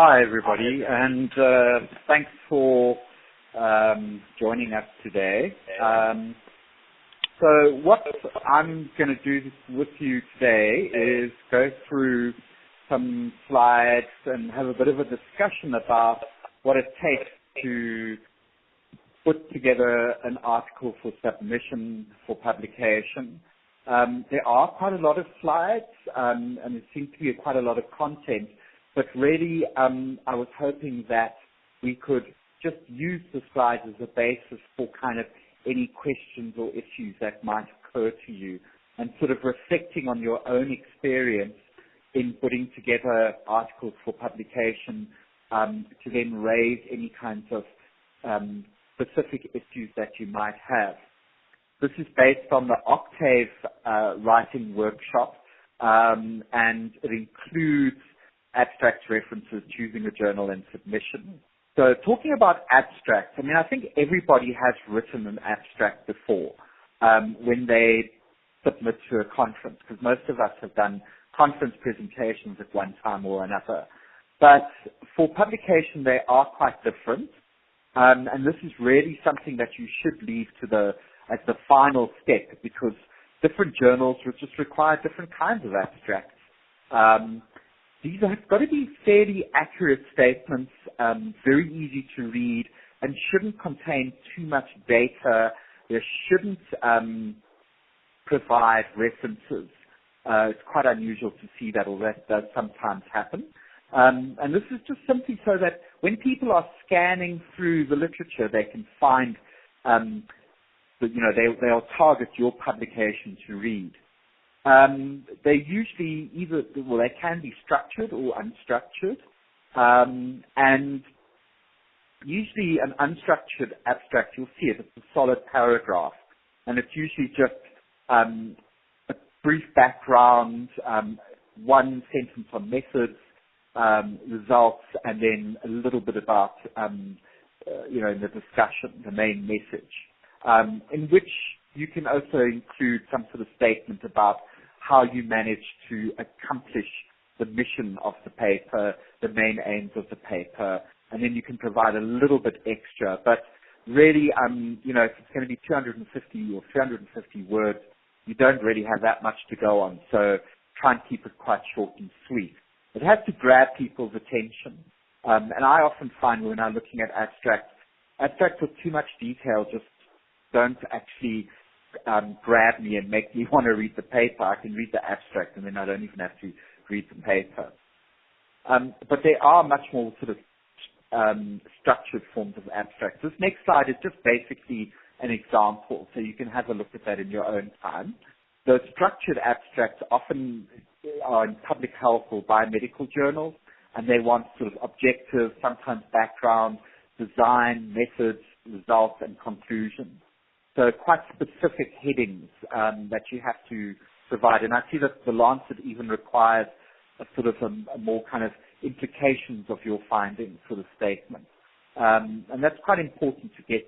Hi, everybody, and thanks for joining us today. So what I'm going to do with you today is go through some slides and have a bit of a discussion about what it takes to put together an article for submission for publication. There are quite a lot of slides, and there seems to be quite a lot of content, but really I was hoping that we could just use the slides as a basis for kind of any questions or issues that might occur to you, and sort of reflecting on your own experience in putting together articles for publication to then raise any kinds of specific issues that you might have. This is based on the Octave writing workshop, and it includes abstract references, choosing a journal, and submission. So talking about abstracts, I mean, I think everybody has written an abstract before when they submit to a conference, because most of us have done conference presentations at one time or another. But for publication, they are quite different, and this is really something that you should leave to as the final step, because different journals will just require different kinds of abstracts. These have got to be fairly accurate statements, very easy to read, and shouldn't contain too much data. They shouldn't provide references. It's quite unusual to see that, or that does sometimes happen. And this is just simply so that when people are scanning through the literature, they can find, they'll target your publication to read. They usually they can be structured or unstructured, and usually an unstructured abstract, you'll see it, it's a solid paragraph, and it's usually just a brief background, one sentence on methods, results, and then a little bit about, in the discussion, the main message, in which you can also include some sort of statement about how you manage to accomplish the mission of the paper, the main aims of the paper, and then you can provide a little bit extra. But really, if it's going to be 250 or 350 words, you don't really have that much to go on. So try and keep it quite short and sweet. It has to grab people's attention. And I often find when I'm looking at abstracts with too much detail just don't actually grab me and make me want to read the paper. I can read the abstract and then I don't even have to read the paper. But there are much more sort of structured forms of abstracts. This next slide is just basically an example, so you can have a look at that in your own time. The structured abstracts often are in public health or biomedical journals, and they want sort of objective, sometimes background, design, methods, results, and conclusions. So quite specific headings that you have to provide. And I see that the Lancet even requires a sort of a more kind of implications of your findings sort of statement. And that's quite important to get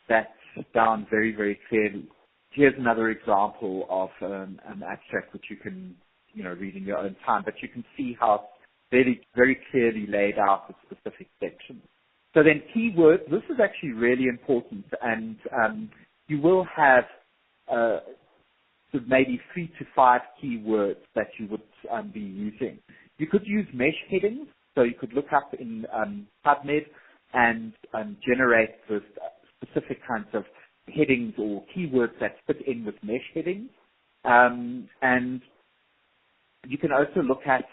that down very, very clearly. Here's another example of an abstract which you can, read in your own time, but you can see how it's very, very clearly laid out with specific sections. So then keywords, this is actually really important, and you will have maybe 3 to 5 keywords that you would be using. You could use mesh headings, so you could look up in PubMed and generate the specific kinds of headings or keywords that fit in with mesh headings. And you can also look at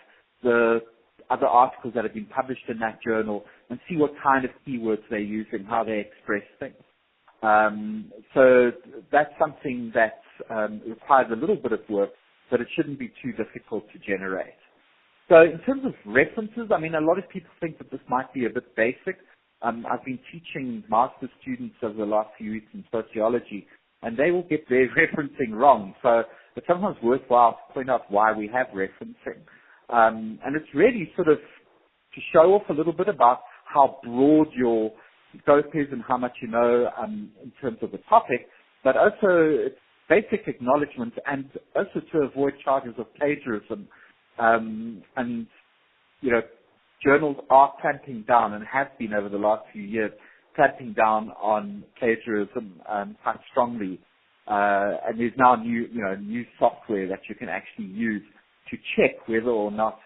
the other articles that have been published in that journal and see what kind of keywords they're using, how they express things. So that's something that requires a little bit of work, but it shouldn't be too difficult to generate. So in terms of references, I mean, a lot of people think that this might be a bit basic. I've been teaching master's students over the last few weeks in sociology, and they will get their referencing wrong. So it's sometimes worthwhile to point out why we have referencing. And it's really sort of to show off a little bit about how broad your scope is and how much you know in terms of the topic, but also it's basic acknowledgement and also to avoid charges of plagiarism and, journals are clamping down and have been over the last few years, clamping down on plagiarism quite strongly. And there's now new software that you can actually use to check whether or not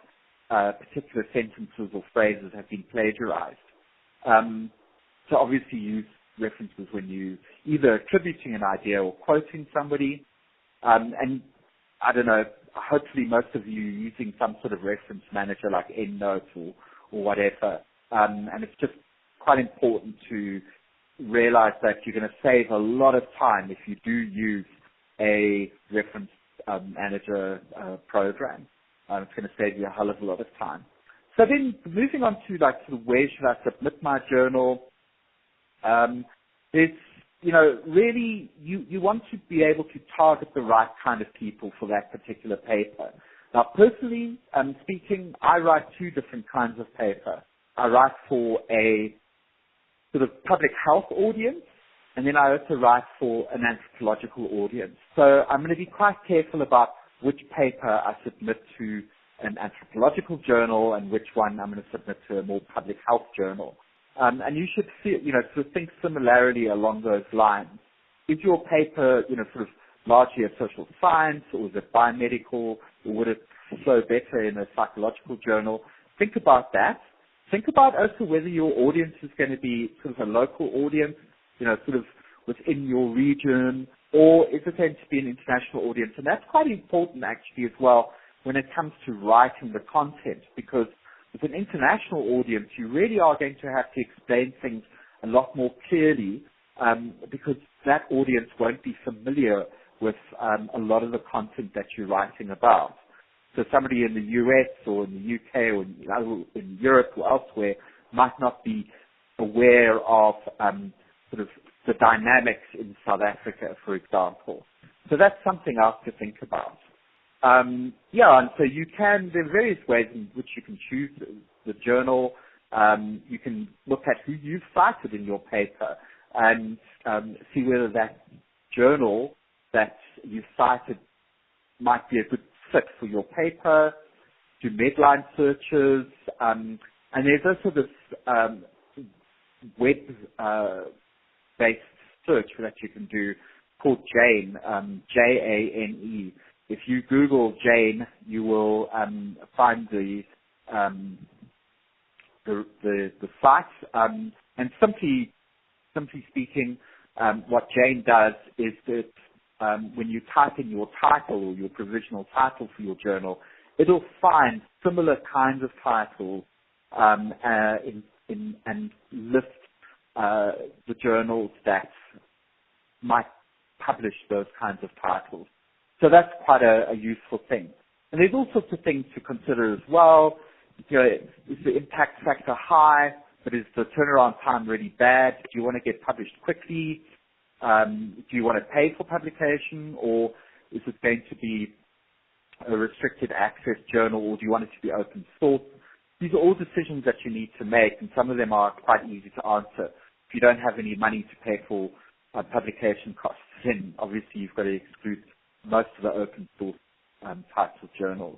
particular sentences or phrases have been plagiarized. So obviously use references when you either attributing an idea or quoting somebody. And I don't know, hopefully most of you are using some sort of reference manager like EndNote or whatever. And it's just quite important to realize that you're going to save a lot of time if you do use a reference manager program. It's going to save you a hell of a lot of time. So then moving on to like sort of where should I submit my journal? There's, really you want to be able to target the right kind of people for that particular paper. Now personally speaking, I write two different kinds of paper. I write for a sort of public health audience, and then I also write for an anthropological audience. So I'm going to be quite careful about which paper I submit to an anthropological journal and which one I'm going to submit to a more public health journal. And you should see, sort of think similarly along those lines. Is your paper, sort of largely a social science, or is it biomedical, or would it flow better in a psychological journal? Think about that. Think about also whether your audience is going to be sort of a local audience, sort of within your region, or is it going to be an international audience? And that's quite important actually as well when it comes to writing the content, because with an international audience, you really are going to have to explain things a lot more clearly because that audience won't be familiar with a lot of the content that you're writing about. So somebody in the US or in the UK or in Europe or elsewhere might not be aware of sort of the dynamics in South Africa, for example. So that's something else to think about. And so there are various ways in which you can choose the journal. You can look at who you've cited in your paper and see whether that journal that you've cited might be a good fit for your paper. Do Medline searches. And there's also this web-based search that you can do called Jane, Jane. If you Google Jane, you will find the site. And simply speaking, what Jane does is that when you type in your title or your provisional title for your journal, it'll find similar kinds of titles and list the journals that might publish those kinds of titles. So that's quite a useful thing. And there's all sorts of things to consider as well. Is the impact factor high, but is the turnaround time really bad? Do you want to get published quickly? Do you want to pay for publication, or is it going to be a restricted access journal, or do you want it to be open source? These are all decisions that you need to make, and some of them are quite easy to answer. If you don't have any money to pay for publication costs, then obviously you've got to exclude most of the open source types of journals.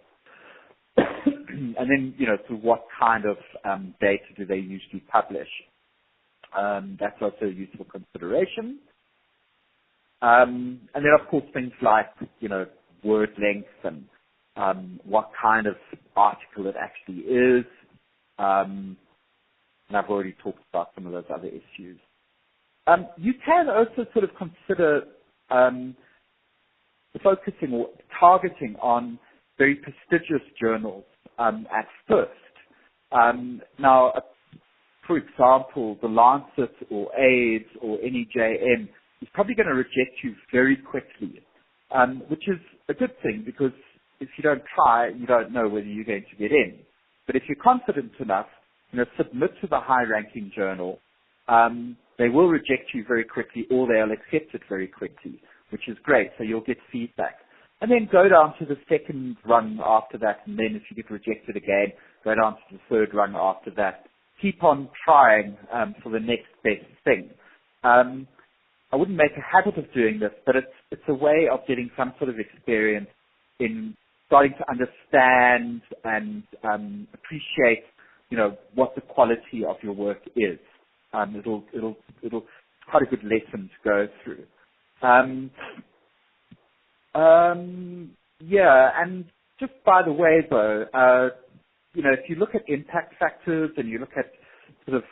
And then, so what kind of data do they usually publish? That's also a useful consideration. And then, of course, things like, word length and what kind of article it actually is. And I've already talked about some of those other issues. You can also sort of consider focusing or targeting on very prestigious journals at first. Now, for example, the Lancet or AIDS or NEJM is probably going to reject you very quickly, which is a good thing because if you don't try, you don't know whether you're going to get in. But if you're confident enough, submit to the high-ranking journal. They will reject you very quickly or they'll accept it very quickly, which is great. So you'll get feedback. And then go down to the second rung after that. And then if you get rejected again, go down to the third rung after that. Keep on trying for the next best thing. I wouldn't make a habit of doing this, but it's a way of getting some sort of experience in starting to understand and appreciate what the quality of your work is. It'll quite a good lesson to go through. And just by the way, though, if you look at impact factors and you look at sort of,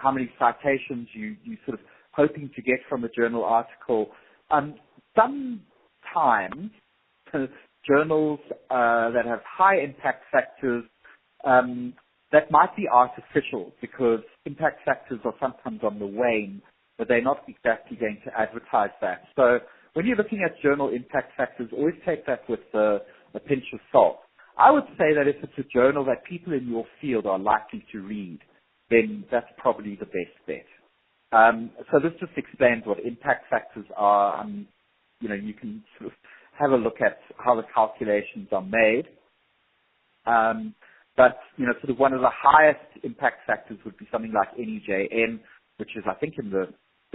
how many citations you sort of hoping to get from a journal article, sometimes journals that have high impact factors, that might be artificial because impact factors are sometimes on the wane, but they're not exactly going to advertise that. So when you're looking at journal impact factors, always take that with a pinch of salt. I would say that if it's a journal that people in your field are likely to read, then that's probably the best bet. So this just explains what impact factors are. You can sort of have a look at how the calculations are made. But sort of one of the highest impact factors would be something like NEJM, which is, I think, in the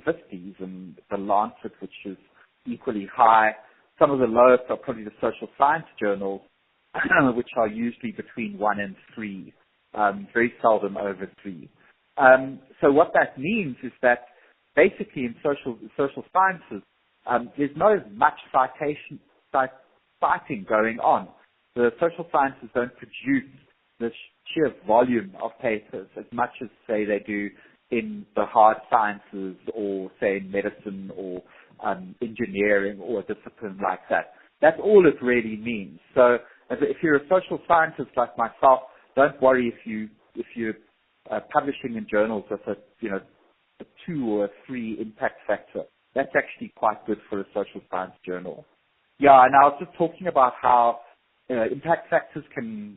50s, and the Lancet, which is equally high. Some of the lowest are probably the social science journals, which are usually between 1 and 3, very seldom over 3. So what that means is that basically in social sciences, there's not as much citing going on. The social sciences don't produce the sheer volume of papers as much as, say, they do in the hard sciences or, say, in medicine or engineering or a discipline like that. That's all it really means. So if you're a social scientist like myself, don't worry if you're publishing in journals with a 2 or a 3 impact factor. That's actually quite good for a social science journal. Yeah, and I was just talking about how impact factors can,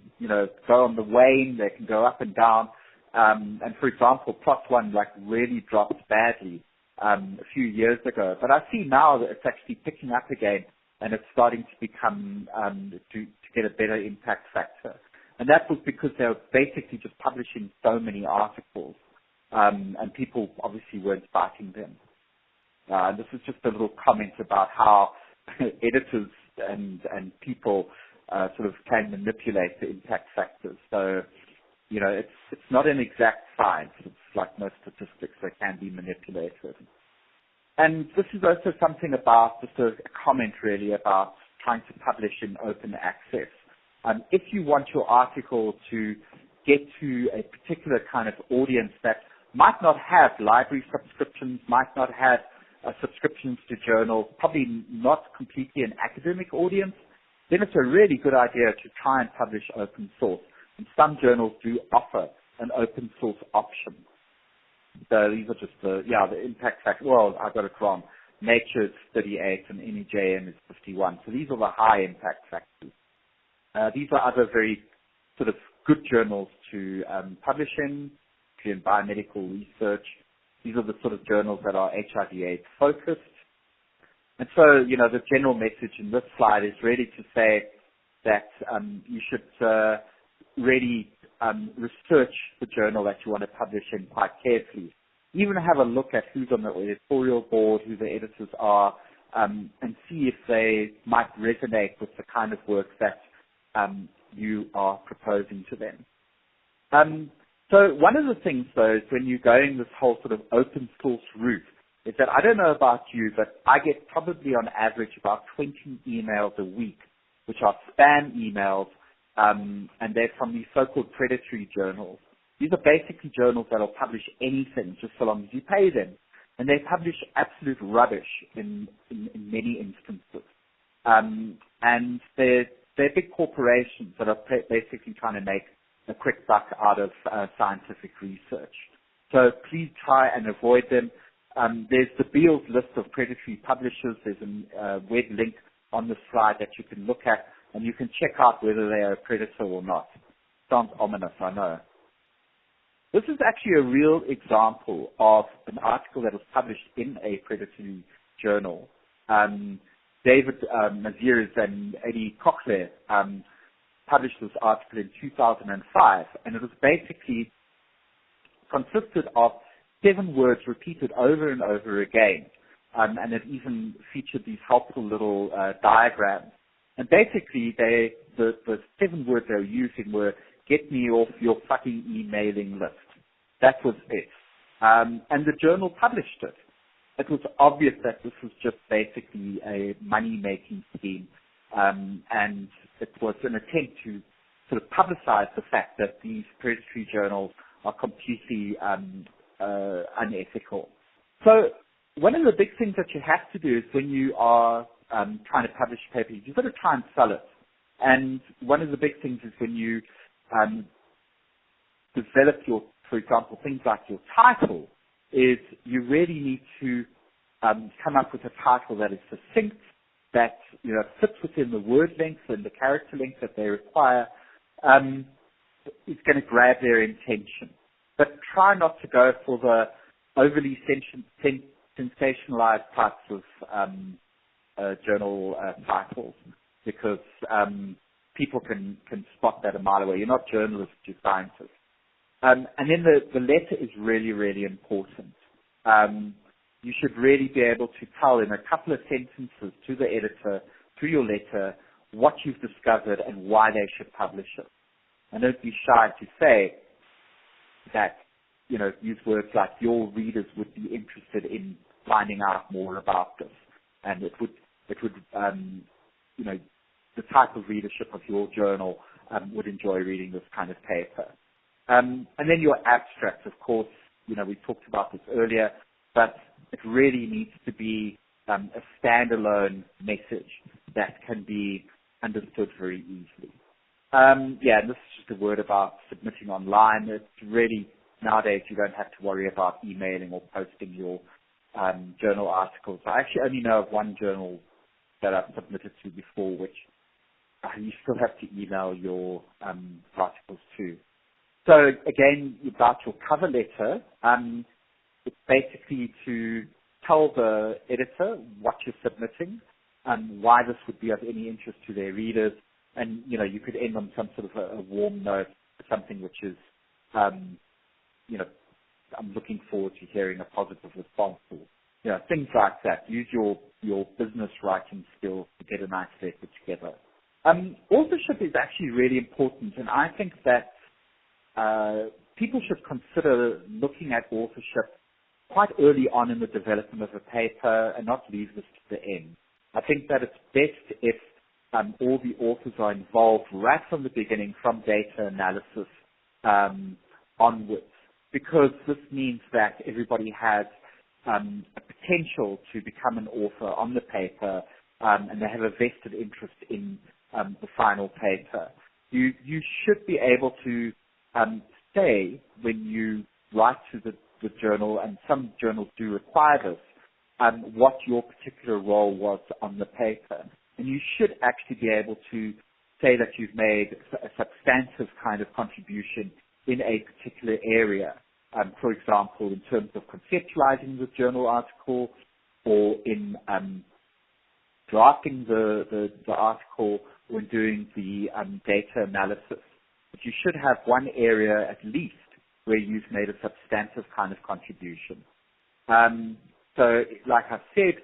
go on the wane, they can go up and down. And for example, PLOS ONE really dropped badly a few years ago. But I see now that it's actually picking up again and it's starting to become, to get a better impact factor. And that was because they were basically just publishing so many articles, and people obviously weren't citing them. This is just a little comment about how editors and people sort of can manipulate the impact factors. So, it's not an exact science. It's like most statistics, they can be manipulated. And this is also something about, just a comment really about trying to publish in open access. If you want your article to get to a particular kind of audience that might not have library subscriptions, might not have subscriptions to journals, probably not completely an academic audience, then it's a really good idea to try and publish open source. And some journals do offer an open source option. So these are just the impact factor. Well, I got it wrong. Nature is 38 and NEJM is 51. So these are the high impact factors. These are other very sort of good journals to publish in biomedical research. These are the sort of journals that are HIV/AIDS focused. And so, the general message in this slide is really to say that you should really research the journal that you want to publish in quite carefully. Even have a look at who's on the editorial board, who the editors are, and see if they might resonate with the kind of work that you are proposing to them. So one of the things, though, is when you're going this whole sort of open source route, is that I don't know about you, but I get probably on average about 20 emails a week, which are spam emails, and they're from these so-called predatory journals. These are basically journals that will publish anything just so long as you pay them. And they publish absolute rubbish in many instances. And they're big corporations that are basically trying to make a quick buck out of scientific research. So please try and avoid them. There's the Beals list of predatory publishers. There's a web link on the slide that you can look at, and you can check out whether they are a predator or not. Sounds ominous, I know. This is actually a real example of an article that was published in a predatory journal. David Maziers and Eddie Cochlear published this article in 2005, and it was basically consisted of 7 words repeated over and over again, and it even featured these helpful little diagrams. And basically, the 7 words they were using were get me off your fucking emailing list. That was it. And the journal published it. It was obvious that this was just basically a money-making scheme, and it was an attempt to sort of publicize the fact that these predatory journals are completely unethical. So one of the big things that you have to do is when you are trying to publish a paper, you've got to try and sell it. And one of the big things is when you develop your, for example, things like your title, is you really need to come up with a title that is succinct, that fits within the word length and the character length that they require. It's going to grab their attention. But try not to go for the overly sensationalized types of journal titles, because people can spot that a mile away. You're not journalists, you're scientists. And then the letter is really, really important. You should really be able to tell in a couple of sentences to the editor, through your letter, what you've discovered and why they should publish it. And don't be shy to say that, use words like your readers would be interested in finding out more about this. And it would the type of readership of your journal would enjoy reading this kind of paper. And then your abstract, of course, we talked about this earlier, but it really needs to be a standalone message that can be understood very easily. And this is just a word about submitting online. It's really, nowadays, you don't have to worry about emailing or posting your journal articles. I actually only know of one journal that I've submitted to before, which you still have to email your articles to. So again, about your cover letter, it's basically to tell the editor what you're submitting, why this would be of any interest to their readers, and you could end on some sort of a warm note, something which is, I'm looking forward to hearing a positive response, or things like that. Use your business writing skills to get a nice letter together. Authorship is actually really important, and I think that people should consider looking at authorship quite early on in the development of a paper and not leave this to the end. I think that it's best if all the authors are involved right from the beginning, from data analysis onwards, because this means that everybody has a potential to become an author on the paper, and they have a vested interest in the final paper. You should be able to say when you write to the journal, and some journals do require this, what your particular role was on the paper. And you should actually be able to say that you've made a substantive kind of contribution in a particular area. For example, in terms of conceptualizing the journal article, or in drafting the article, or in doing the data analysis. But you should have one area at least where you've made a substantive kind of contribution. So, like I said,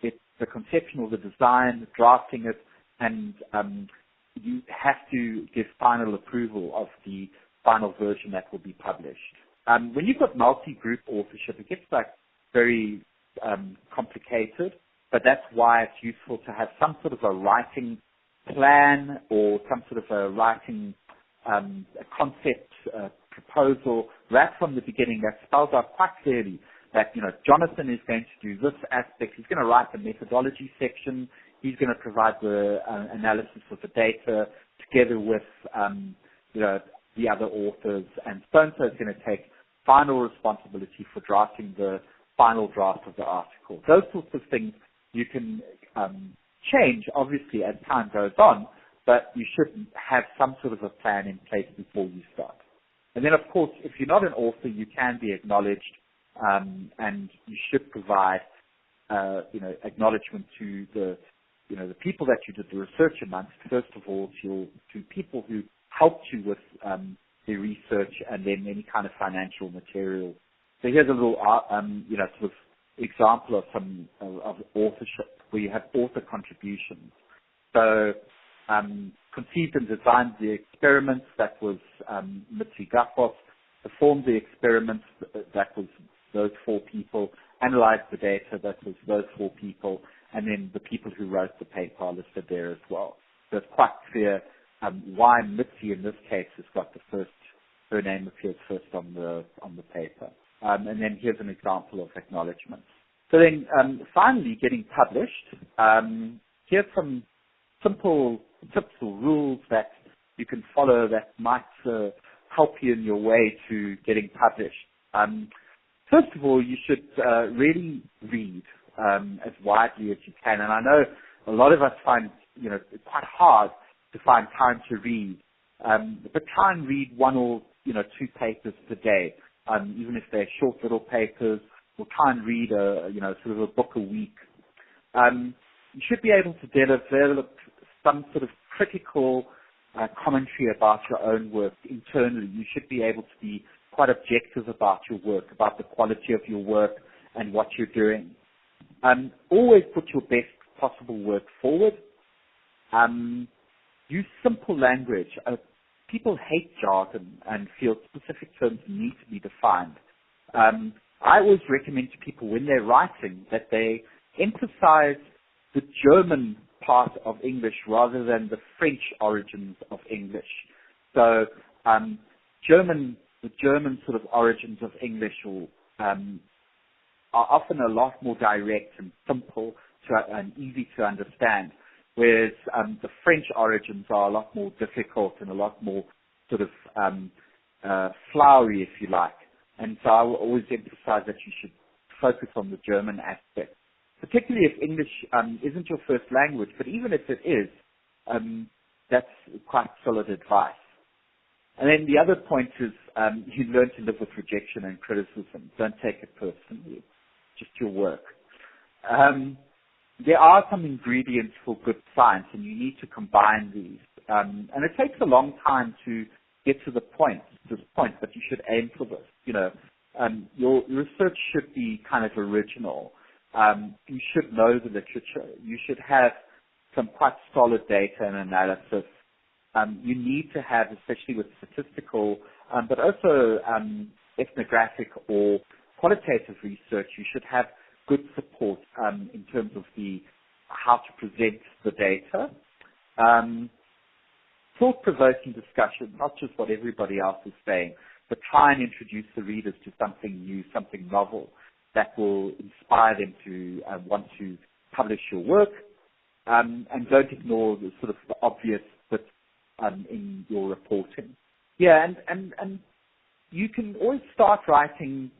it's the conception or the design, drafting it, and you have to give final approval of the final version that will be published. When you've got multi-group authorship, it gets very complicated, but that's why it's useful to have some sort of a writing plan, or some sort of a writing a concept proposal right from the beginning that spells out quite clearly that, Jonathan is going to do this aspect. He's going to write the methodology section. He's going to provide the analysis of the data together with, the other authors, and so-and-so is going to take final responsibility for drafting the final draft of the article. Those sorts of things you can change, obviously, as time goes on, but you should have some sort of a plan in place before you start. And then, of course, if you're not an author, you can be acknowledged, and you should provide, acknowledgement to the people that you did the research amongst. First of all, to people who helped you with the research, and then any kind of financial material. So here's a little, sort of example of some of authorship, where you have author contributions. So conceived and designed the experiments, that was Mitzi Gaffos, performed the experiments, that was those 4 people, analyzed the data, that was those 4 people, and then the people who wrote the paper are listed there as well. So it's quite clear why Mitzi in this case has got her name appears first on the paper. And then here's an example of acknowledgements. So then finally getting published, here's some simple tips or rules that you can follow that might help you in your way to getting published. First of all, you should really read as widely as you can. And I know a lot of us find, it's quite hard to find time to read. But try and read 1 or 2 papers per day, even if they're short little papers. Or try and read sort of a book a week. You should be able to develop some sort of critical commentary about your own work internally. You should be able to be quite objective about your work, about the quality of your work and what you're doing. Always put your best possible work forward. Use simple language. People hate jargon and feel specific terms need to be defined. I always recommend to people when they're writing that they emphasize the German part of English rather than the French origins of English. So the German sort of origins of English are often a lot more direct and simple and easy to understand, whereas the French origins are a lot more difficult and a lot more sort of flowery, if you like. And so I will always emphasize that you should focus on the German aspect, particularly if English isn't your first language. But even if it is, that's quite solid advice. And then the other point is you learn to live with rejection and criticism. Don't take it personally, just your work. There are some ingredients for good science, and you need to combine these. And it takes a long time to get to this point, but you should aim for this. Your research should be kind of original. You should know the literature. You should have some quite solid data and analysis. You need to have, especially with statistical, but also ethnographic or qualitative research, you should have good support in terms of how to present the data. Thought-provoking discussion, not just what everybody else is saying, but try and introduce the readers to something new, something novel that will inspire them to want to publish your work, and don't ignore the sort of the obvious bits in your reporting. Yeah, and you can always start writing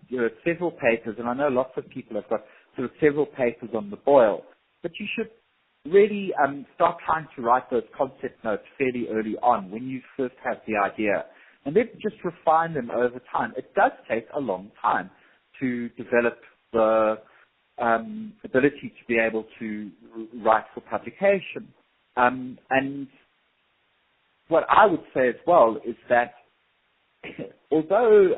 several papers, and I know lots of people have got sort of several papers on the boil, but you should really start trying to write those concept notes fairly early on when you first have the idea, and then just refine them over time. It does take a long time to develop the ability to be able to write for publication. And what I would say as well is that although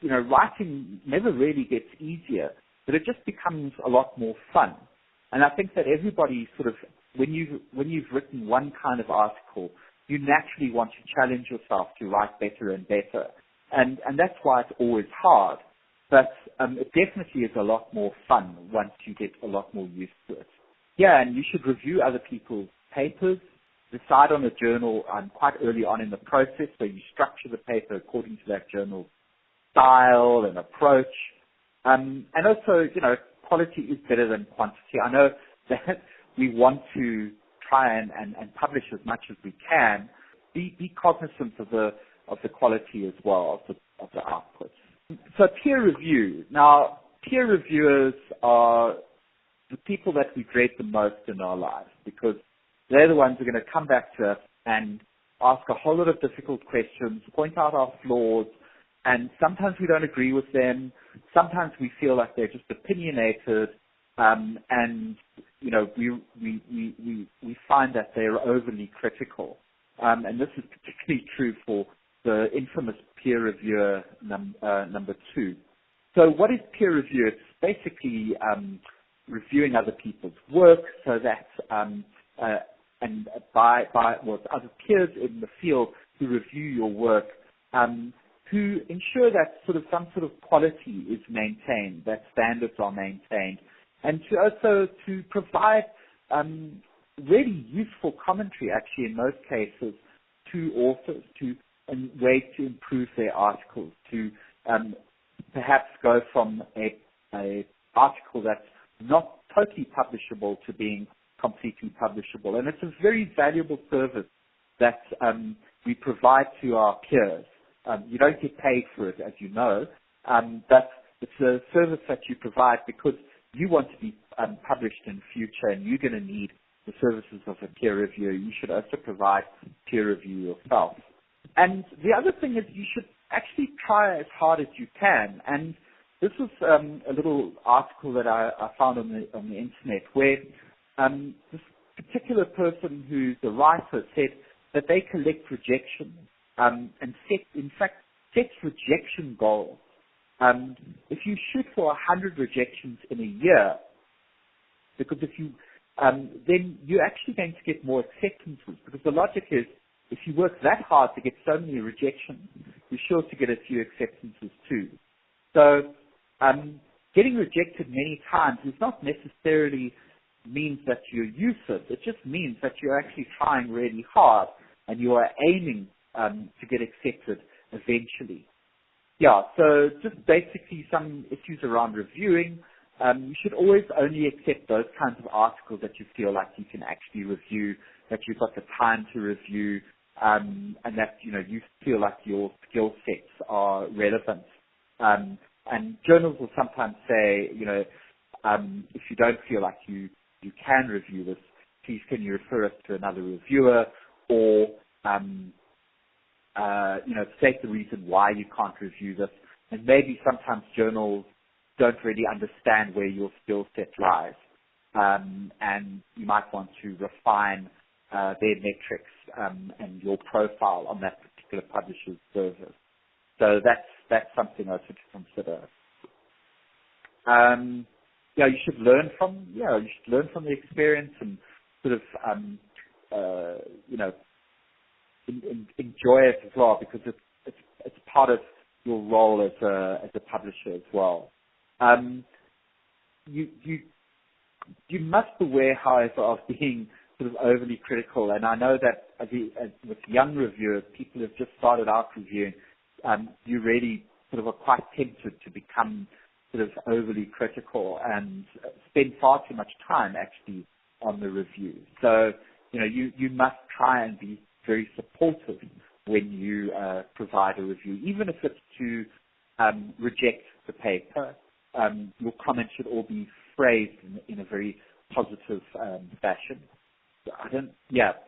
writing never really gets easier, but it just becomes a lot more fun. And I think that everybody sort of, when you've written one kind of article, you naturally want to challenge yourself to write better and better. And that's why it's always hard. But it definitely is a lot more fun once you get a lot more used to it. Yeah, and you should review other people's papers, decide on a journal quite early on in the process, so you structure the paper according to that journal's style and approach. And also, quality is better than quantity. I know that we want to try and publish as much as we can. Be cognizant of the quality as well of the output. So peer review. Now, peer reviewers are the people that we dread the most in our lives because they're the ones who are going to come back to us and ask a whole lot of difficult questions, point out our flaws, and sometimes we don't agree with them. Sometimes we feel like they're just opinionated, and we find that they're overly critical. And this is particularly true for the infamous peer reviewer number 2. So what is peer review? It's basically reviewing other people's work so that by other peers in the field who review your work, who ensure that some sort of quality is maintained, that standards are maintained, and to also to provide really useful commentary, actually, in most cases, to authors, to ways to improve their articles, to perhaps go from a article that's not totally publishable to being completely publishable. And it's a very valuable service that we provide to our peers. You don't get paid for it, as you know, but it's a service that you provide because you want to be published in the future, and you're going to need the services of a peer reviewer. You should also provide peer review yourself. And the other thing is you should actually try as hard as you can. And this was a little article that I found on the internet where this particular person who's a writer said that they collect rejection and sets rejection goals. If you shoot for 100 rejections in a year, because if you then you're actually going to get more acceptances, because the logic is if you work that hard to get so many rejections, you're sure to get a few acceptances too. So getting rejected many times does not necessarily means that you're useless. It just means that you're actually trying really hard and you are aiming to get accepted eventually. Yeah, so just basically some issues around reviewing. You should always only accept those kinds of articles that you feel like you can actually review, that you've got the time to review, and that you feel like your skill sets are relevant. And journals will sometimes say, if you don't feel like you can review this, please can you refer us to another reviewer, or state the reason why you can't review this. And maybe sometimes journals don't really understand where your skill set lies, and you might want to refine their metrics and your profile on that particular publisher's service. So that's something also to consider. You should learn from the experience and sort of enjoy it as well, because it's part of your role as a publisher as well. You must beware, however, of being sort of overly critical. And I know that with young reviewers, people who have just started out reviewing, you really sort of are quite tempted to become sort of overly critical and spend far too much time actually on the review. So, you must try and be very supportive when you provide a review, even if it's to reject the paper. Your comments should all be phrased in a very positive fashion.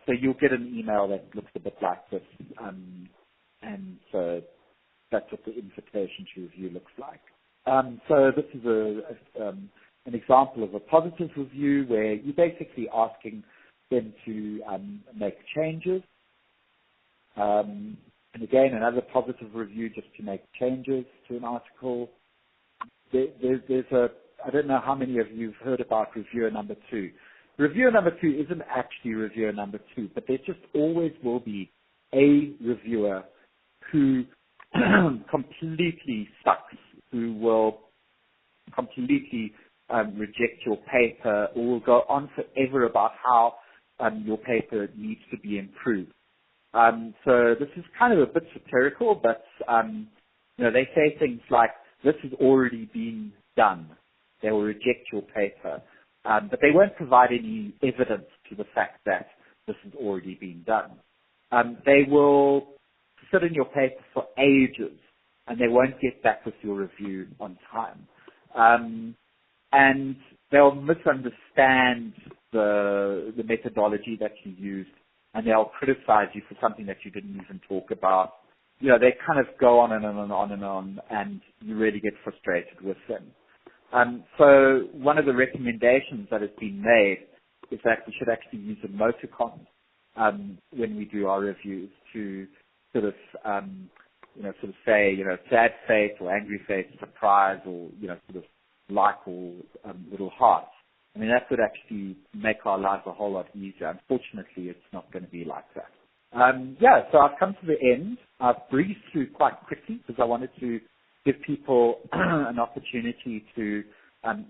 So you'll get an email that looks a bit like this, and so that's what the invitation to review looks like. So this is an example of a positive review where you're basically asking them to make changes. And again, another positive review just to make changes to an article. I don't know how many of you have heard about reviewer number 2. Reviewer number 2 isn't actually reviewer number 2, but there just always will be a reviewer who completely sucks, who will completely reject your paper, or will go on forever about how your paper needs to be improved. So this is kind of a bit satirical, but they say things like, this has already been done. They will reject your paper, but they won't provide any evidence to the fact that this has already been done. They will sit in your paper for ages, and they won't get back with your review on time. And they'll misunderstand the methodology that you used, and they'll criticize you for something that you didn't even talk about. They kind of go on and on and on and on, and you really get frustrated with them. So one of the recommendations that has been made is that we should actually use emoticons when we do our reviews to sort of say, sad face or angry face, surprise, or, sort of like or little hearts. I mean, that would actually make our lives a whole lot easier. Unfortunately, it's not going to be like that. So I've come to the end. I've breezed through quite quickly because I wanted to give people an opportunity to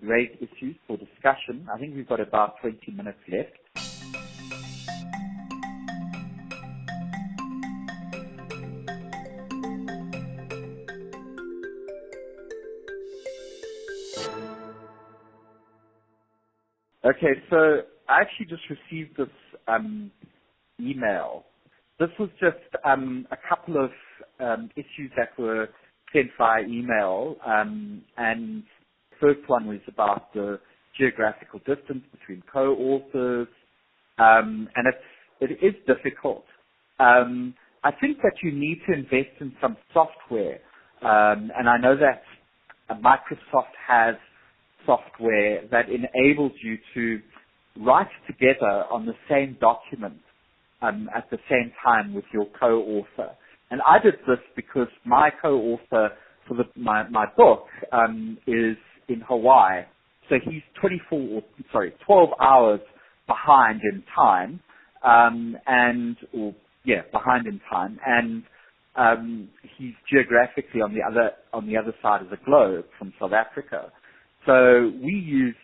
raise issues for discussion. I think we've got about 20 minutes left. Okay, so I actually just received this email. This was just a couple of issues that were sent via email, and the first one was about the geographical distance between co-authors, and it is difficult. I think that you need to invest in some software, and I know that Microsoft has software that enables you to write together on the same document at the same time with your co-author. And I did this because my co-author for my book is in Hawaii, so he's 12 hours behind in time, behind in time, and he's geographically on the other side of the globe from South Africa. So we used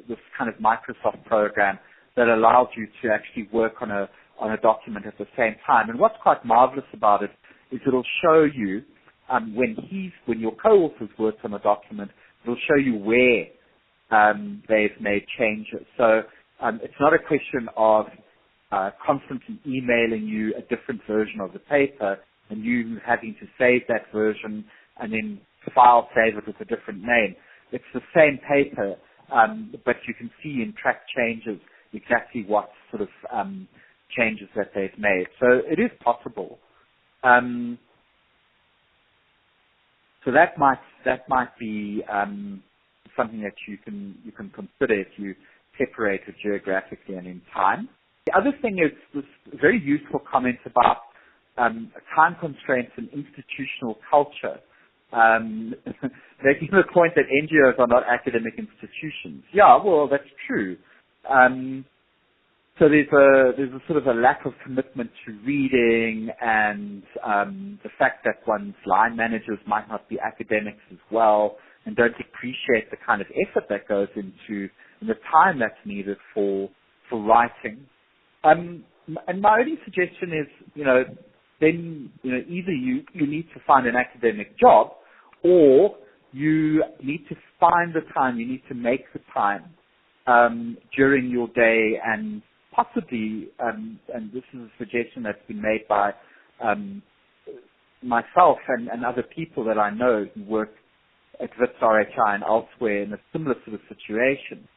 this kind of Microsoft program that allows you to actually work on a document at the same time. And what's quite marvelous about it is it'll show you when your co-authors worked on a document, it'll show you where they've made changes. So it's not a question of constantly emailing you a different version of the paper and you having to save that version and then file save it with a different name. It's the same paper, but you can see in track changes exactly what sort of changes that they've made. So it is possible. So that might be something that you can consider if you separate it geographically and in time. The other thing is this very useful comment about time constraints and institutional culture. Making the point that NGOs are not academic institutions. Yeah, well, that's true. So there's a sort of a lack of commitment to reading, and the fact that one's line managers might not be academics as well, and don't appreciate the kind of effort that goes into and the time that's needed for writing. And my only suggestion is, then either you need to find an academic job, or you need to find the time, you need to make the time during your day, and possibly, and this is a suggestion that's been made by myself and other people that I know who work at Witwatersrand and elsewhere in a similar sort of situation,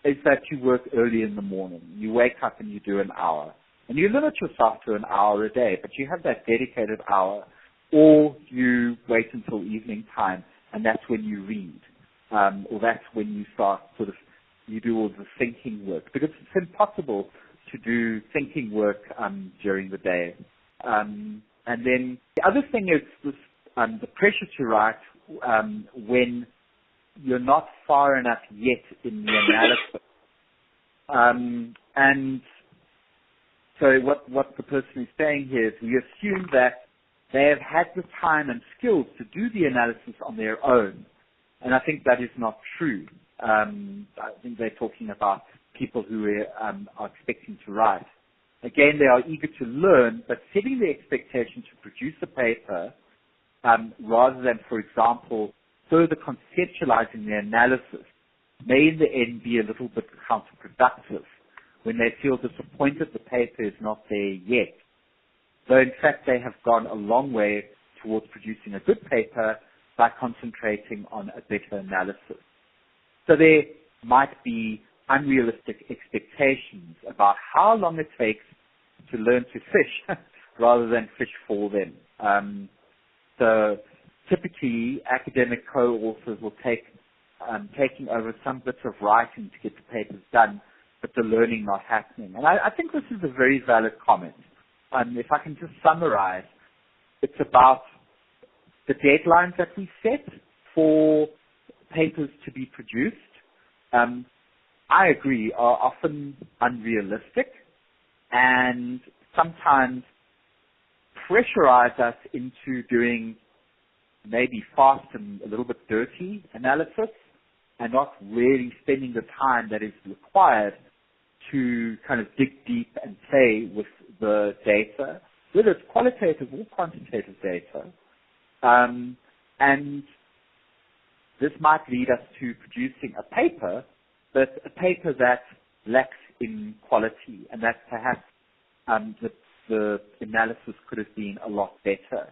is that you work early in the morning. You wake up and you do an hour. And you limit yourself to an hour a day, but you have that dedicated hour, or you wait until evening time, and that's when you read, or that's when you start you do all the thinking work, because it's impossible to do thinking work during the day. And then the other thing is this, the pressure to write when you're not far enough yet in the analysis. And so what the person is saying here is we assume that they have had the time and skills to do the analysis on their own. And I think that is not true. I think they're talking about people who are expecting to write. Again, they are eager to learn, but setting the expectation to produce a paper rather than, for example, further conceptualizing the analysis may in the end be a little bit counterproductive when they feel disappointed the paper is not there yet. Though in fact they have gone a long way towards producing a good paper by concentrating on a better analysis. So there might be unrealistic expectations about how long it takes to learn to fish rather than fish for them. So typically academic co-authors will taking over some bits of writing to get the papers done, but the learning not happening. And I think this is a very valid comment. If I can just summarize, it's about the deadlines that we set for papers to be produced. I agree, are often unrealistic and sometimes pressurize us into doing maybe fast and a little bit dirty analysis and not really spending the time that is required to kind of dig deep and play with the data, whether it's qualitative or quantitative data. And this might lead us to producing a paper, but a paper that lacks in quality and that perhaps the analysis could have been a lot better.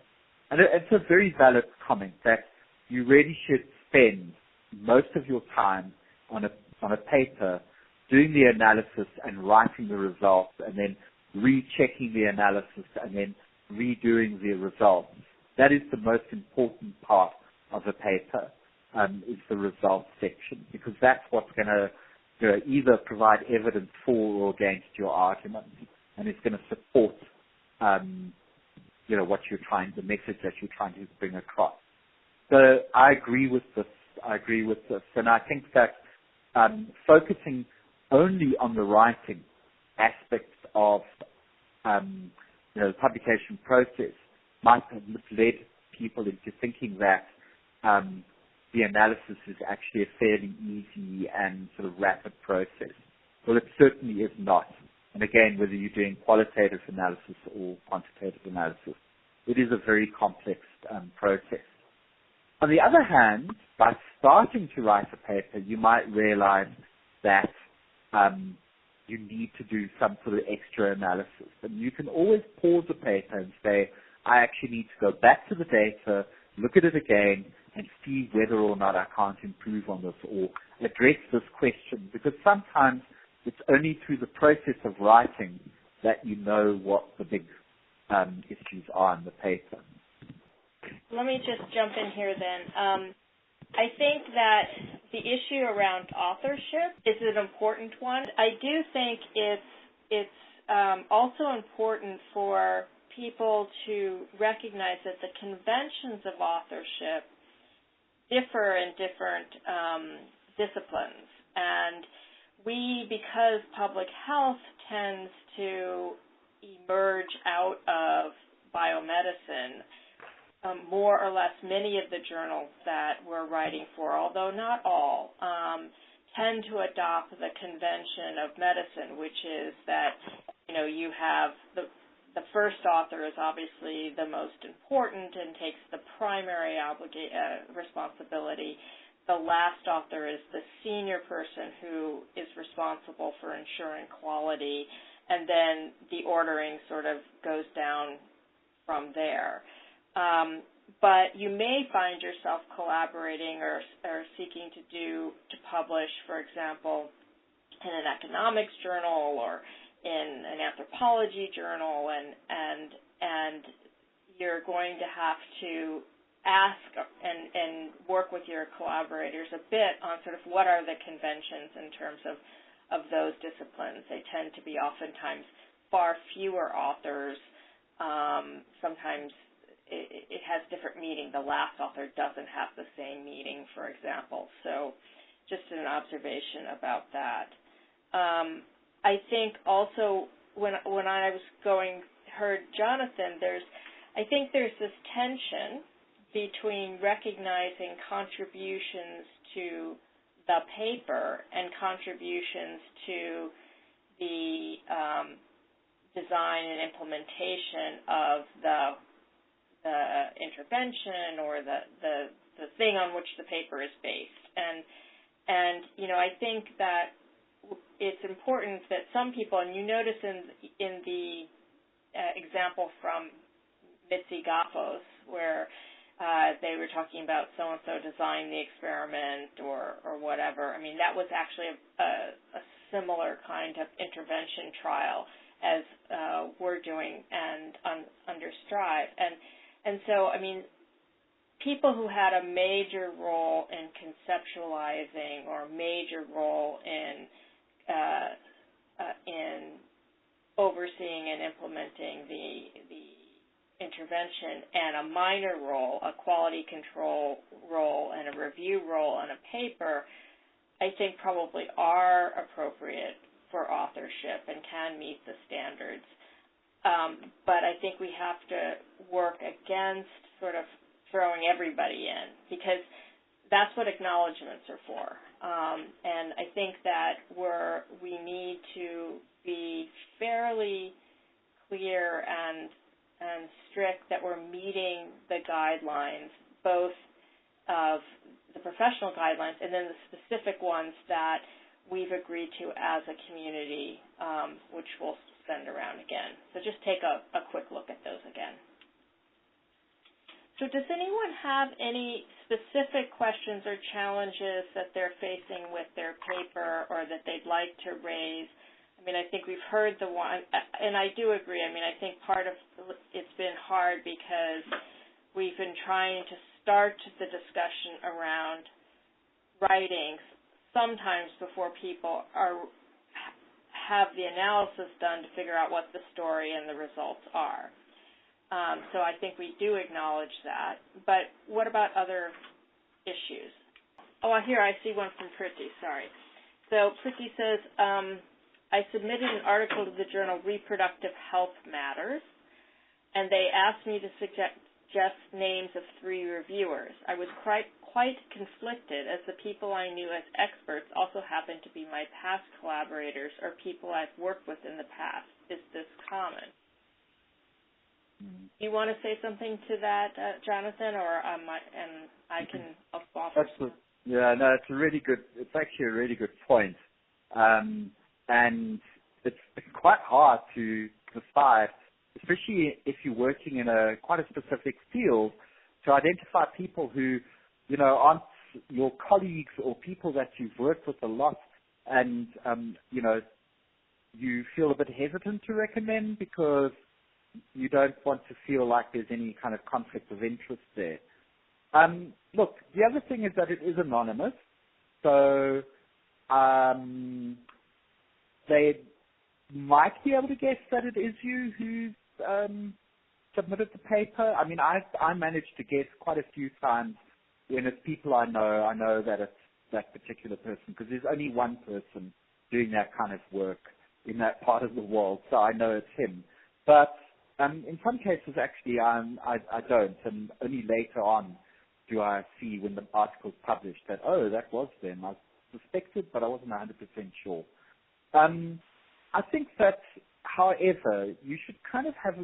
And it's a very valid comment that you really should spend most of your time on a paper doing the analysis and writing the results and then rechecking the analysis and then redoing the results. That is the most important part of a paper, is the results section, because that's what's going to either provide evidence for or against your argument, and it's going to support what you're trying, the message that you're trying to bring across. So I agree with this. And I think that focusing only on the writing aspects of the publication process might have led people into thinking that the analysis is actually a fairly easy and sort of rapid process. Well, it certainly is not. And again, whether you're doing qualitative analysis or quantitative analysis, it is a very complex process. On the other hand, by starting to write a paper, you might realize that you need to do some sort of extra analysis. And you can always pause a paper and say, I actually need to go back to the data, look at it again, and see whether or not I can't improve on this or address this question. Because sometimes it's only through the process of writing that you know what the big issues are in the paper. Let me just jump in here then. I think that the issue around authorship is an important one. I do think it's also important for people to recognize that the conventions of authorship differ in different disciplines. And because public health tends to emerge out of biomedicine, more or less many of the journals that we're writing for, although not all, tend to adopt the convention of medicine, which is that, you have the first author is obviously the most important and takes the primary responsibility. The last author is the senior person who is responsible for ensuring quality, and then the ordering sort of goes down from there. But you may find yourself collaborating or seeking to publish, for example, in an economics journal or in an anthropology journal, and you're going to have to ask and work with your collaborators a bit on sort of what are the conventions in terms of those disciplines. They tend to be oftentimes far fewer authors. Sometimes it has different meaning. The last author doesn't have the same meaning, for example. So just an observation about that. I think also when I was heard Jonathan, I think there's this tension between recognizing contributions to the paper and contributions to the design and implementation of the intervention or the thing on which the paper is based. And I think that it's important that some people, and you notice in the example from Mitzi Gaffos, where they were talking about so-and-so designed the experiment or whatever. I mean, that was actually a similar kind of intervention trial as we're doing and under Strive. And so, I mean, people who had a major role in conceptualizing or a major role in overseeing and implementing the intervention and a minor role, a quality control role and a review role on a paper, I think probably are appropriate for authorship and can meet the standards. But I think we have to work against sort of throwing everybody in, because that's what acknowledgments are for. And I think that we need to be fairly clear and strict that we're meeting the guidelines, both of the professional guidelines and then the specific ones that we've agreed to as a community, which we'll send around again. So just take a quick look at those again. So does anyone have any specific questions or challenges that they're facing with their paper or that they'd like to raise? I mean, I think we've heard the one, and I do agree. I mean, I think part of it's been hard because we've been trying to start the discussion around writings sometimes before people have the analysis done to figure out what the story and the results are. So I think we do acknowledge that. But what about other issues? Oh, here, I see one from Priti, sorry. So Priti says, I submitted an article to the journal Reproductive Health Matters, and they asked me to suggest names of 3 reviewers. I was quite conflicted, as the people I knew as experts also happened to be my past collaborators or people I've worked with in the past. Is this common? You want to say something to that, Jonathan, or I'll offer. Absolutely. Yeah, no, it's actually a really good point. And it's quite hard to decide, especially if you're working in quite a specific field, to identify people who, aren't your colleagues or people that you've worked with a lot, and, you feel a bit hesitant to recommend because you don't want to feel like there's any kind of conflict of interest there. Look, the other thing is that it is anonymous, so they might be able to guess that it is you who's submitted the paper. I mean, I managed to guess quite a few times when it's people I know that it's that particular person, because there's only one person doing that kind of work in that part of the world, so I know it's him. But in some cases, actually, I don't, and only later on do I see when the article's published that, oh, that was them. I suspected, but I wasn't 100% sure. I think that, however, you should kind of have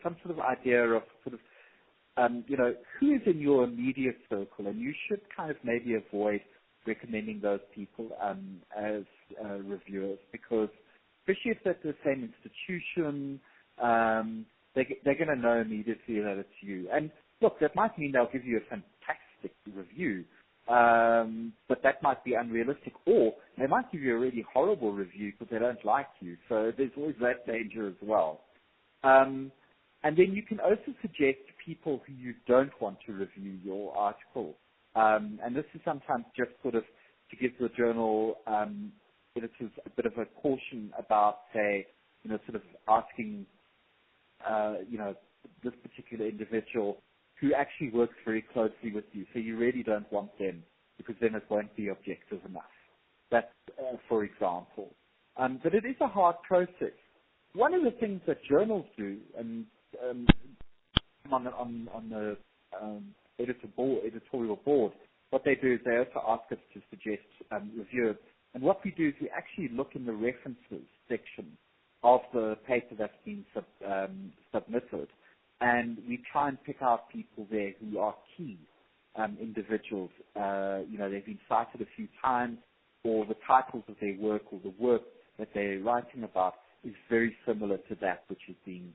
some sort of idea of who is in your immediate circle, and you should kind of maybe avoid recommending those people as reviewers, because especially if they're at the same institution, they're going to know immediately that it's you. And look, that might mean they'll give you a fantastic review, but that might be unrealistic, or they might give you a really horrible review because they don't like you. So there's always that danger as well. And then you can also suggest people who you don't want to review your article. And this is sometimes just sort of to give the journal editors a bit of a caution about, say, sort of asking, this particular individual who actually works very closely with you. So you really don't want them, because then it won't be objective enough. That's, for example. But it is a hard process. One of the things that journals do, and on the editorial board, what they do is they also ask us to suggest reviewers. And what we do is we actually look in the references section of the paper that's been submitted, and we try and pick out people there who are key individuals. They've been cited a few times, or the titles of their work or the work that they're writing about is very similar to that which is being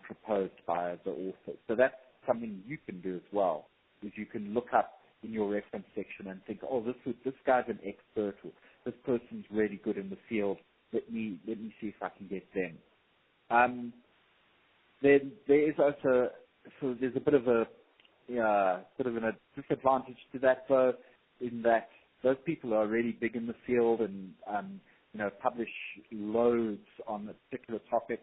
proposed by the author. So that's something you can do as well, is you can look up in your reference section and think, oh, this guy's an expert, or this person's really good in the field. Let me see if I can get them. Then there is also, so there's a bit of a disadvantage to that, though, in that those people are really big in the field and publish loads on a particular topic.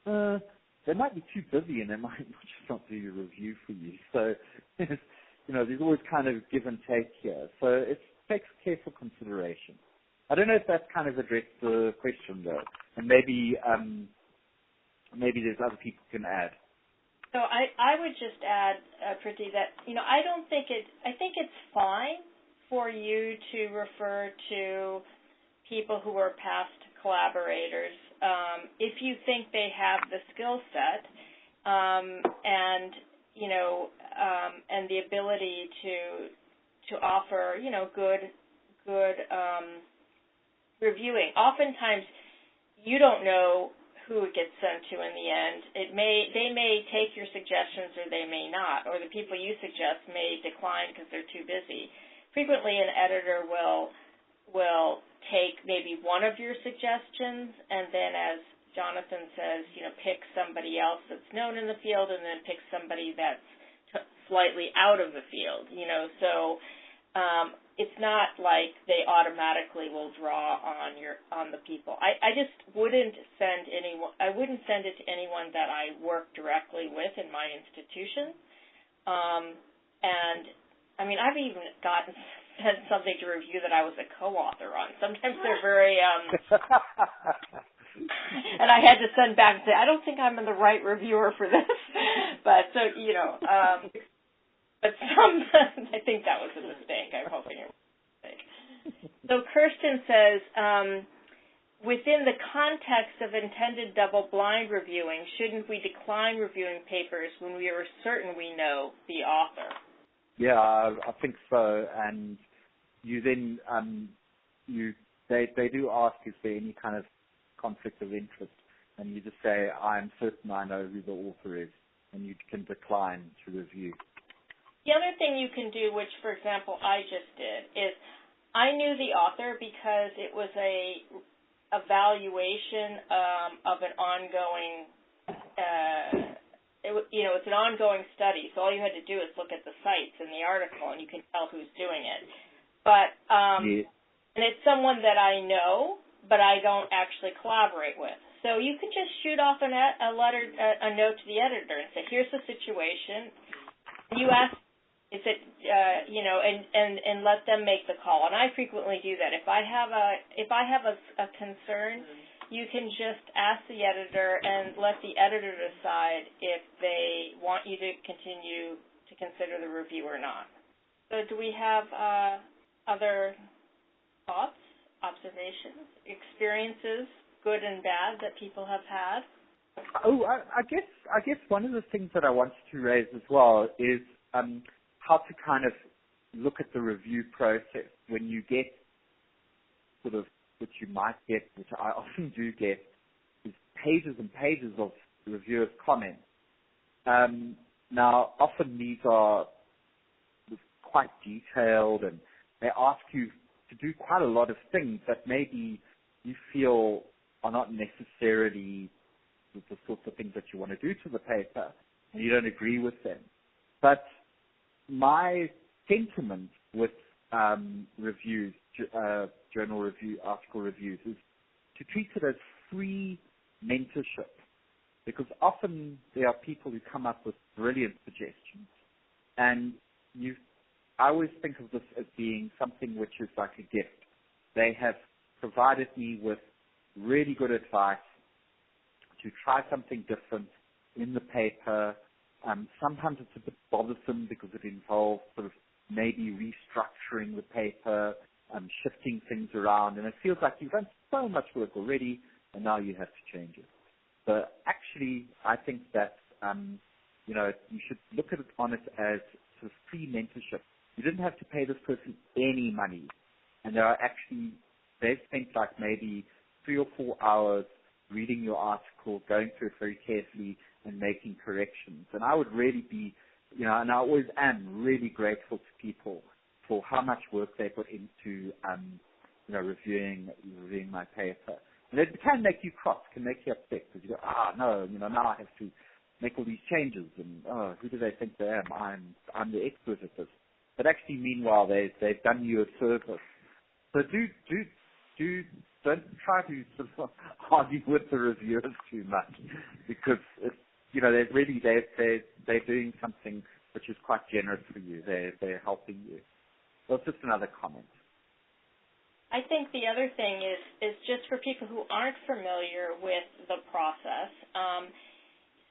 They might be too busy and they might just not do a review for you. So there's always kind of give and take here. So it takes careful don't know if that's kind of addressed the question though, and maybe there's other people can add. So I would just add, Priti, that I think it's fine for you to refer to people who are past collaborators if you think they have the skill set and the ability to offer good reviewing. Oftentimes, you don't know who it gets sent to in the end. They may take your suggestions or they may not, or the people you suggest may decline because they're too busy. Frequently, an editor will take maybe one of your suggestions and then, as Jonathan says, pick somebody else that's known in the field and then pick somebody that's slightly out of the field. So it's not like they automatically will draw on the people. I just wouldn't send it to anyone that I work directly with in my institution. And I mean, I've even sent something to review that I was a co-author on. Sometimes they're very and I had to send back and say, I don't think I'm the right reviewer for this. But so but I think that was a mistake. I'm hoping it was a mistake. So Kirsten says, within the context of intended double-blind reviewing, shouldn't we decline reviewing papers when we are certain we know the author? Yeah, I think so. And you then, they do ask, is there any kind of conflict of interest? And you just say, I'm certain I know who the author is, and you can decline to review. The other thing you can do, which, for example, I just did, is I knew the author because it was a evaluation of an ongoing, it's an ongoing study. So all you had to do is look at the sites in the article, and you can tell who's doing it. But and it's someone that I know, but I don't actually collaborate with. So you can just shoot off a note to the editor and say, here's the situation. You ask, is it, and let them make the call. And I frequently do that. If I have a concern, you can just ask the editor and let the editor decide if they want you to continue to consider the review or not. So do we have other thoughts, observations, experiences, good and bad, that people have had? Oh, I guess one of the things that I wanted to raise as well is how to kind of look at the review process when you get sort of, which you might get, which I often do get, is pages and pages of reviewers' comments. Now, often these are quite detailed, and they ask you to do quite a lot of things that maybe you feel are not necessarily the sorts of things that you want to do to the paper, and you don't agree with them. But my sentiment with reviews, journal review, article reviews, is to treat it as free mentorship, because often there are people who come up with brilliant suggestions, and I always think of this as being something which is like a gift. They have provided me with really good advice to try something different in the paper. Sometimes it's a bit bothersome because it involves sort of maybe restructuring the paper, shifting things around, and it feels like you've done so much work already, and now you have to change it. But actually, I think that you should look at it as sort of free mentorship. You didn't have to pay this person any money, and they've spent like maybe 3 or 4 hours reading your article, going through it very carefully, and making corrections. And I would really be, and I always am really grateful to people for how much work they put into, reviewing my paper. And it can make you cross, can make you upset, because you go, no, now I have to make all these changes, and who do they think they am? I'm the expert at this. But actually, meanwhile, they've done you a service. So don't try to sort of argue with the reviewers too much, because they're doing something which is quite generous for you. They're helping you. Well, it's just another comment. I think the other thing is just for people who aren't familiar with the process.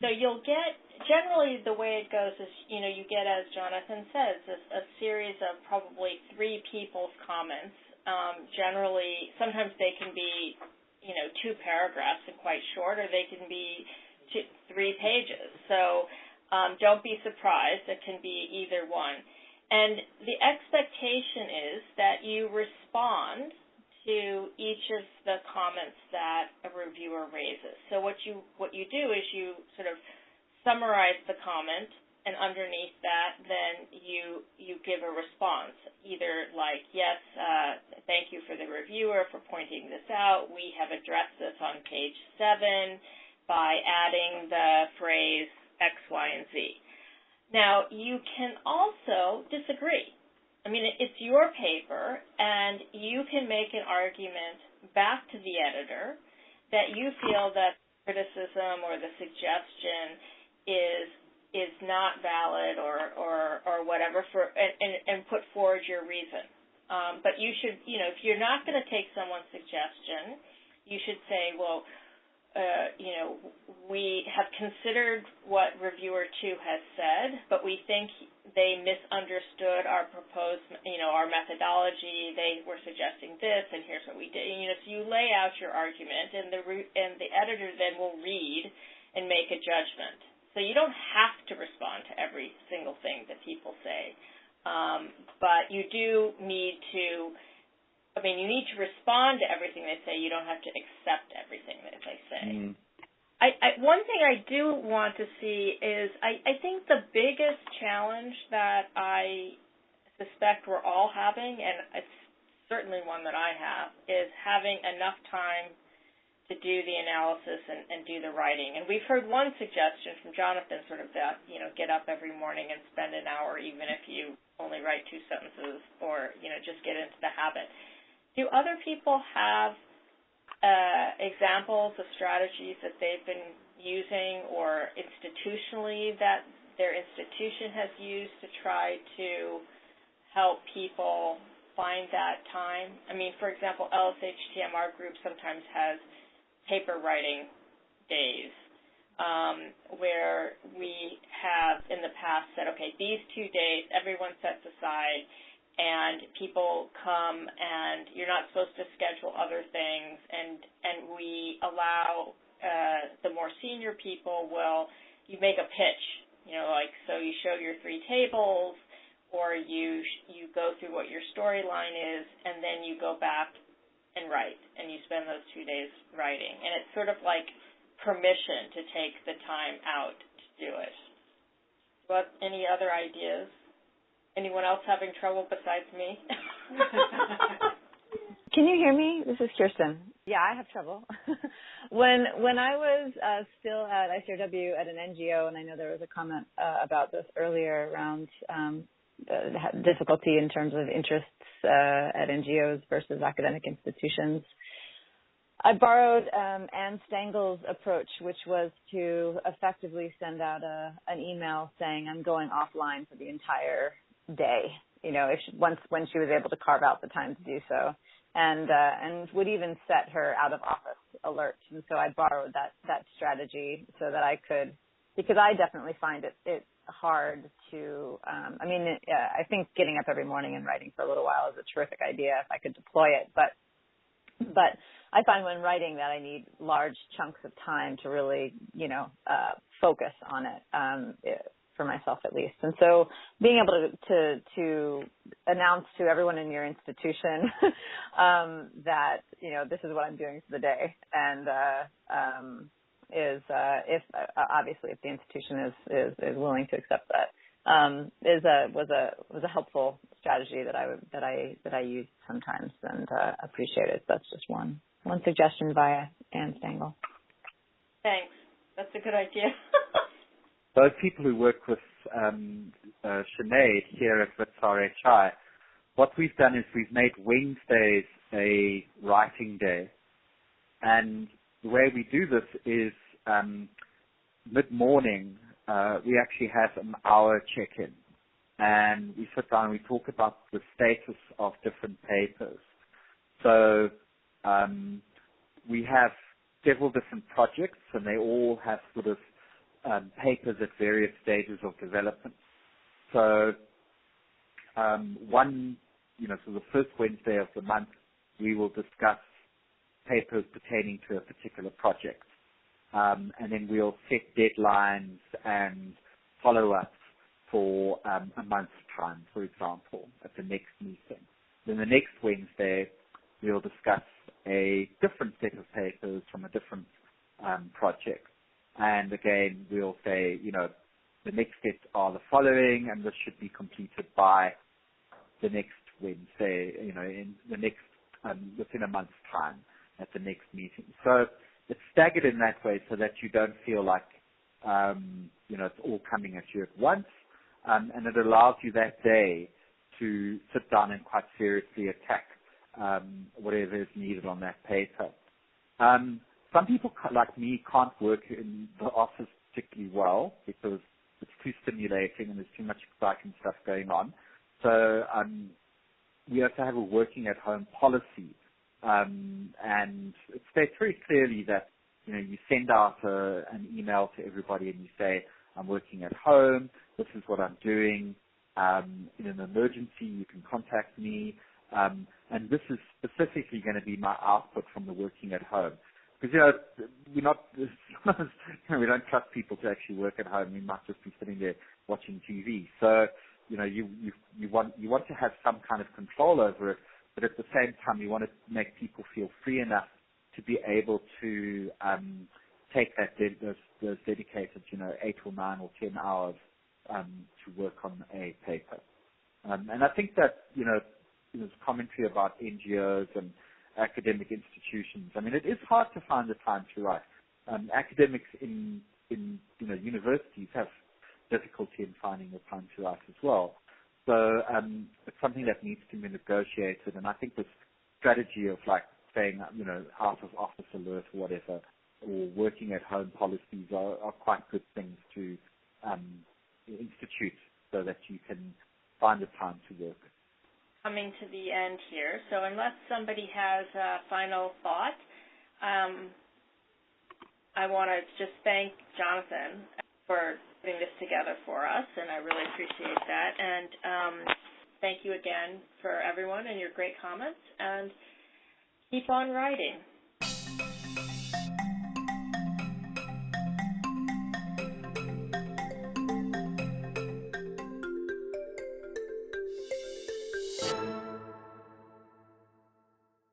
So you'll get, generally the way it goes is, you get, as Jonathan says, a series of probably 3 people's comments. Generally, sometimes they can be, 2 paragraphs and quite short, or they can be 3 pages. So don't be surprised. It can be either one. And the expectation is that you respond to each of the comments that a reviewer raises. So what you do is you sort of summarize the comment, and underneath that, then you give a response, either like, yes, thank you for the reviewer for pointing this out. We have addressed this on page 7 by adding the phrase X, Y, and Z. Now, you can also disagree. I mean, it's your paper, and you can make an argument back to the editor that you feel that criticism or the suggestion is not valid or whatever, and put forward your reason. But you should, if you're not going to take someone's suggestion, you should say, well, we have considered what reviewer 2 has said, but we think they misunderstood our proposed, our methodology. They were suggesting this, and here's what we did. So you lay out your argument, and the editor then will read and make a judgment. So you don't have to respond to every single thing that people say, but you do need to. You need to respond to everything they say. You don't have to accept everything that they say. One thing I do want to see is I think the biggest challenge that I suspect we're all having, and it's certainly one that I have, is having enough time to do the analysis and do the writing. And we've heard one suggestion from Jonathan, sort of that, get up every morning and spend an hour, even if you only write 2 sentences, or, just get into the habit. Do other people have examples of strategies that they've been using, or institutionally that their institution has used to try to help people find that time? For example, LSHTMR group sometimes has paper writing days where we have in the past said, okay, these 2 days everyone sets aside, and people come, and you're not supposed to schedule other things, and we allow the more senior people you make a pitch, so you show your 3 tables, or you go through what your storyline is, and then you go back and write, and you spend those 2 days writing. And it's sort of like permission to take the time out to do it. But any other ideas? Anyone else having trouble besides me? Can you hear me? This is Kirsten. Yeah, I have trouble. When I was still at ICRW at an NGO, and I know there was a comment about this earlier around difficulty in terms of interests at NGOs versus academic institutions, I borrowed Anne Stengel's approach, which was to effectively send out an email saying, I'm going offline for the entire day, when she was able to carve out the time to do so, and would even set her out of office alert. And so I borrowed that strategy so that I could, because I definitely find it hard to, I think getting up every morning and writing for a little while is a terrific idea if I could deploy it, but I find when writing that I need large chunks of time to really, focus on it, for myself at least. And so being able to announce to everyone in your institution that, this is what I'm doing for the day, and obviously if the institution is willing to accept that, was a helpful strategy that I use sometimes and appreciate it. That's just one suggestion via Anne Stengel. Thanks. That's a good idea. Those people who work with Sinead here at WITSRHI, what we've done is we've made Wednesdays a writing day. And the way we do this is mid-morning, we actually have an hour check-in. And we sit down and we talk about the status of different papers. So we have several different projects, and they all have sort of papers at various stages of development. So so the first Wednesday of the month, we will discuss papers pertaining to a particular project. And then we'll set deadlines and follow-ups for a month's time, for example, at the next meeting. Then the next Wednesday, we'll discuss a different set of papers from a different project. And again, we'll say, the next steps are the following, and this should be completed by the next Wednesday, in the next, within a month's time at the next meeting. So it's staggered in that way so that you don't feel like, it's all coming at you at once. And it allows you that day to sit down and quite seriously attack whatever is needed on that paper. Some people like me can't work in the office particularly well because it's too stimulating and there's too much exciting stuff going on. So we also have a working at home policy, and it states very clearly that you send out an email to everybody and you say, I'm working at home, this is what I'm doing, in an emergency you can contact me, and this is specifically going to be my output from the working at home. Because we don't trust people to actually work at home. We might just be sitting there watching TV. So you want to have some kind of control over it, but at the same time you want to make people feel free enough to be able to take those dedicated 8 or 9 or 10 hours to work on a paper. And I think that there's commentary about NGOs and academic institutions. I mean, it is hard to find the time to write. Academics in universities have difficulty in finding the time to write as well. So it's something that needs to be negotiated. And I think this strategy of saying, out of office alert or whatever, or working at home policies are quite good things to institute so that you can find the time to work. Coming to the end here, so unless somebody has a final thought, I want to just thank Jonathan for putting this together for us, and I really appreciate that. And thank you again for everyone and your great comments, and keep on writing.